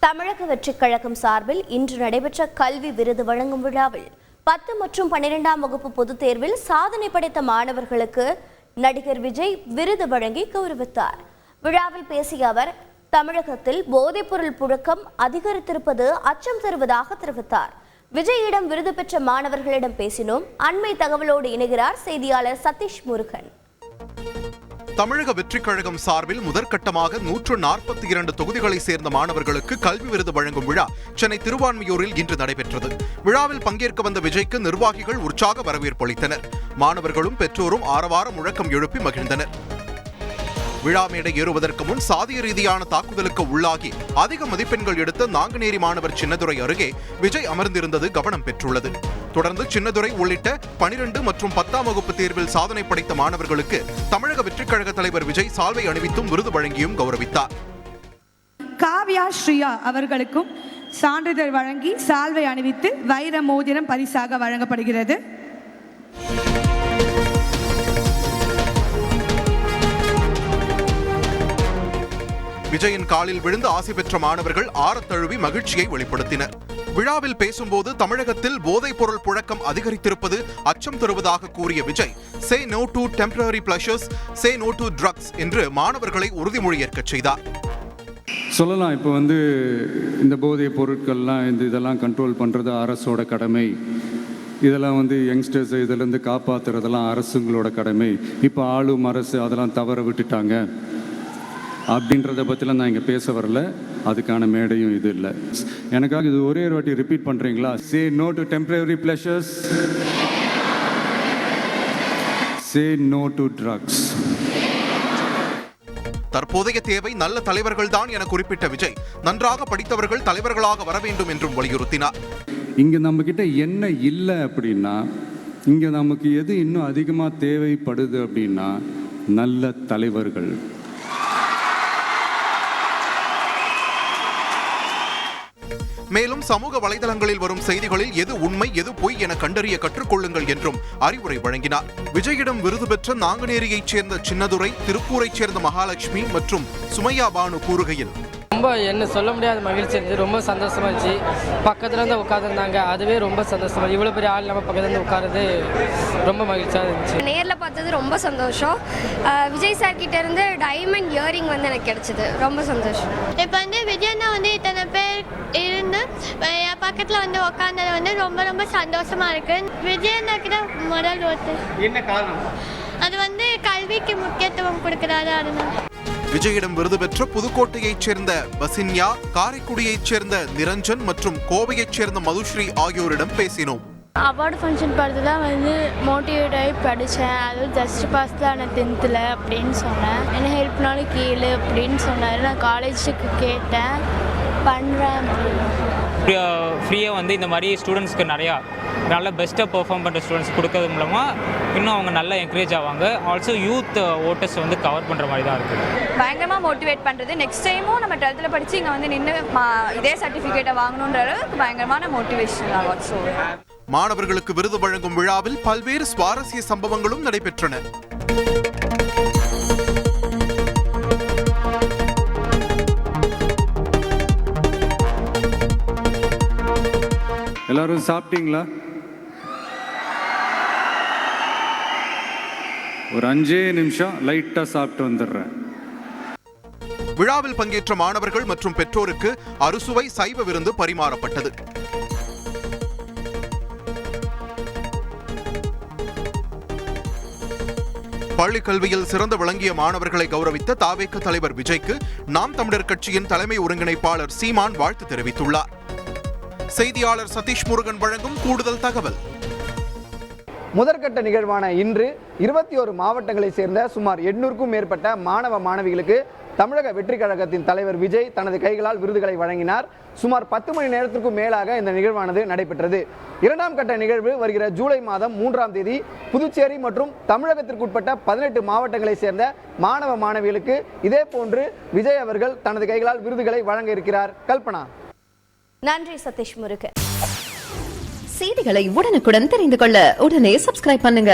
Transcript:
தமிழக வெற்றிக் கழகம் சார்பில் இன்று நடைபெற்ற கல்வி விருது வழங்கும் விழாவில் 10 மற்றும் 12ஆம் வகுப்பு பொதுத் தேர்வில் சாதனை படைத்த மாணவர்களுக்கு நடிகர் விஜய் விருது வழங்கி கௌரவித்தார். விழாவில் பேசிய அவர், தமிழகத்தில் போதைப்பொருள் புழக்கம் அதிகரித்திருப்பது அச்சம் தருவதாக தெரிவித்தார். விஜயிடம் விருது பெற்ற மாணவர்களிடம் பேசினோம். அண்மை தகவலோடு இணைகிறார் செய்தியாளர் சதீஷ் முருகன். தமிழக வெற்றிக் கழகம் சார்பில் முதற்கட்டமாக 142 தொகுதிகளை சேர்ந்த மாணவர்களுக்கு கல்வி விருது வழங்கும் விழா சென்னை திருவான்மியூரில் இன்று நடைபெற்றது. விழாவில் பங்கேற்க வந்த விஜய்க்கு நிர்வாகிகள் உற்சாக வரவேற்பு அளித்தனர். மாணவர்களும் பெற்றோரும் ஆரவார முழக்கம் எழுப்பி மகிழ்ந்தனர். விழா மேடை ஏறுவதற்கு முன் சாதிய ரீதியான தாக்குதலுக்கு உள்ளாகி அதிக மதிப்பெண்கள் எடுத்த நாங்குநேரி மாணவர் சின்னதுரை அருகே விஜய் அமர்ந்திருந்தது கவனம் பெற்றுள்ளது. தொடர்ந்து சின்னதுரை உள்ளிட்ட 12 மற்றும் 10ஆம் வகுப்பு தேர்வில் சாதனை படைத்த மாணவர்களுக்கு தமிழக வெற்றிக் கழக தலைவர் விஜய் சால்வை அணிவித்தும் விருது வழங்கியும் கௌரவித்தார். காவ்யா ஸ்ரீயா அவர்களுக்கும் சான்றிதழ் வழங்கி சால்வை அணிவித்து வைர மோதிரம் பரிசாக வழங்கப்படுகிறது. விஜயின் காலில் விழுந்து ஆசி பெற்ற மாணவர்கள் ஆரத் தழுவி மகிழ்ச்சியை வெளிப்படுத்தினர். விழாவில் பேசும்போது தமிழகத்தில் போதைப் பொருள் புழக்கம் அதிகரித்திருப்பது அச்சம் தருவதாக கூறிய Vijay, say no to temporary pleasures, say no to drugs என்று மாணவர்களை உறுதிமொழி ஏற்கச் செய்தார். சொல்லலாம், இப்போ இந்த போதைப் பொருட்கள்லாம் இதெல்லாம் கண்ட்ரோல் பண்ணுறது அரசோட கடமை. இதெல்லாம் யங்ஸ்டர்ஸ் இதிலேருந்து காப்பாற்றுறதெல்லாம் அரசுங்களோட கடமை. இப்போ ஆளும் அரசு அதெல்லாம் தவற விட்டுட்டாங்க அப்படின்றத பற்றிலாம் நான் இங்கே பேச வரல. அதுக்கான மேடையும் இது இல்லை. எனக்காக இது ஒரே ஒரு வாட்டி ரிப்பீட் பண்ணுறீங்களா? Say no to temporary pleasures, say no to drugs. தற்போதைய தேவை நல்ல தலைவர்கள் தான் என குறிப்பிட்ட விஜய், நன்றாக படித்தவர்கள் தலைவர்களாக வர வேண்டும் என்றும் வலியுறுத்தினார். இங்கே நம்ம கிட்ட என்ன இல்லை அப்படின்னா, இங்கே நமக்கு எது இன்னும் அதிகமாக தேவைப்படுது அப்படின்னா நல்ல தலைவர்கள். மேலும் சமூக வலைதளங்களில் வரும் செய்திகளில் எது உண்மை எது பொய் என கண்டறிய கற்றுக்கொள்ளுங்கள் என்றும் அறிவுரை வழங்கினார். விஜயிடம் விருது பெற்ற நாங்குநேரியைச் சேர்ந்த சின்னதுரை, திருப்பூரைச் சேர்ந்த மகாலட்சுமி மற்றும் சுமையா பானு கூறுகையில், ரொம்ப என்ன சொல்ல முடியாத மகிழ்ச்சி இருந்துச்சு. ரொம்ப சந்தோஷமா இருந்துச்சு. பக்கத்துல இருந்து உட்காந்துருந்தாங்க, அதுவே ரொம்ப சந்தோஷமா. இவ்வளோ பெரிய ஆள் நம்ம பக்கத்துல இருந்து உட்காருது ரொம்ப மகிழ்ச்சியாக இருந்துச்சு. நேரில் பார்த்தது ரொம்ப சந்தோஷம். விஜய் சார் கிட்ட இருந்து டைமண்ட் இயரிங் எனக்கு கிடைச்சது, ரொம்ப சந்தோஷம். இப்போ விஜயண்ணா இத்தனை பேர் இருந்து என் பக்கத்தில் உட்காந்தது ரொம்ப ரொம்ப சந்தோஷமா இருக்கு. விஜயண்ணா கிட்ட முதல் ஓட்டு. என்ன காரணம்? அது கல்விக்கு முக்கியத்துவம் கொடுக்கிறாரு. அதனால விஜயிடம் விருது பெற்ற புதுக்கோட்டையைச் சேர்ந்த பசின்யா, காரைக்குடியைச் சேர்ந்த நிரஞ்சன் மற்றும் கோவையைச் சேர்ந்த மதுஸ்ரீ ஆகியோரிடம் பேசினோம். அவார்டு ஃபங்க்ஷன் பார்த்துதான் மோட்டிவேட் ஆகி படித்தேன். அது ஜஸ்ட் பாஸ் தான் நான் 10th அப்படின்னு சொன்னேன். என்ன ஹெல்ப்னாலும் கீழே அப்படின்னு சொன்னார். நான் காலேஜுக்கு கேட்டேன், பண்ணுறேன். ஃப்ரீயாக இந்த மாதிரி ஸ்டூடெண்ட்ஸ்க்கு நிறையா நல்ல பெஸ்ட்டாக பெர்ஃபார்ம் பண்ணுற ஸ்டூடெண்ட்ஸ் கொடுக்கறது மூலமாக இன்னும் அவங்க நல்லா என்கரேஜ் ஆவாங்க. ஆல்சோ யூத் ஓட்டர்ஸ் கவர் பண்ணுற மாதிரி தான் இருக்குது. பயங்கரமாக மோட்டிவேட் பண்ணுறது. நெக்ஸ்ட் டைமும் நம்ம 12th படித்து இங்கே நின்று இதே சர்டிஃபிகேட்டை வாங்கணுன்றது பயங்கரமான மோட்டிவேஷன் அவார்ட். ஸோ மாணவர்களுக்கு விருது வழங்கும் விழாவில் பல்வேறு சுவாரஸ்ய சம்பவங்களும் நடைபெற்றன. எல்லாரும் சாப்பிட்டீங்களா? ஒரு 5 நிமிஷம் லைட்டா சாப்பிட்டு வந்துடுறேன். விழாவில் பங்கேற்ற மாணவர்கள் மற்றும் பெற்றோருக்கு அறுசுவை சைவ விருந்து பரிமாறப்பட்டது. பள்ளி கல்வியில் சிறந்து விளங்கிய மாணவர்களை கௌரவித்த தாவேக தலைவர் விஜய்க்கு நாம் தமிழர் கட்சியின் தலைமை ஒருங்கிணைப்பாளர் சீமான் வாழ்த்து தெரிவித்துள்ளார். செய்தியாளர் சதீஷ் முருகன் வழங்கும் கூடுதல் தகவல். முதற்கட்ட நிகழ்வான இன்று 21 மாவட்டங்களை சேர்ந்த சுமார் 800க்கும் மேற்பட்ட மாணவ மாணவிகளுக்கு தமிழக வெற்றிக் கழகத்தின் தலைவர் விஜய் தனது கைகளால் விருதுகளை வழங்கினார். சுமார் 10 மணி நேரத்திற்கும் மேலாக இந்த நிகழ்வானது நடைபெற்றது. 2ஆம் கட்ட நிகழ்வு வருகிற ஜூலை மாதம் 3ஆம் தேதி புதுச்சேரி மற்றும் தமிழகத்திற்குட்பட்ட 18 மாவட்டங்களை சேர்ந்த மாணவ மாணவிகளுக்கு இதே போன்று விஜய் அவர்கள் தனது கைகளால் விருதுகளை வழங்க இருக்கிறார். கல்பனா. நன்றி சதீஷ் முருகன். செய்திகளை உடனுக்குடன் தெரிந்து கொள்ள உடனே சப்ஸ்கிரைப் பண்ணுங்க.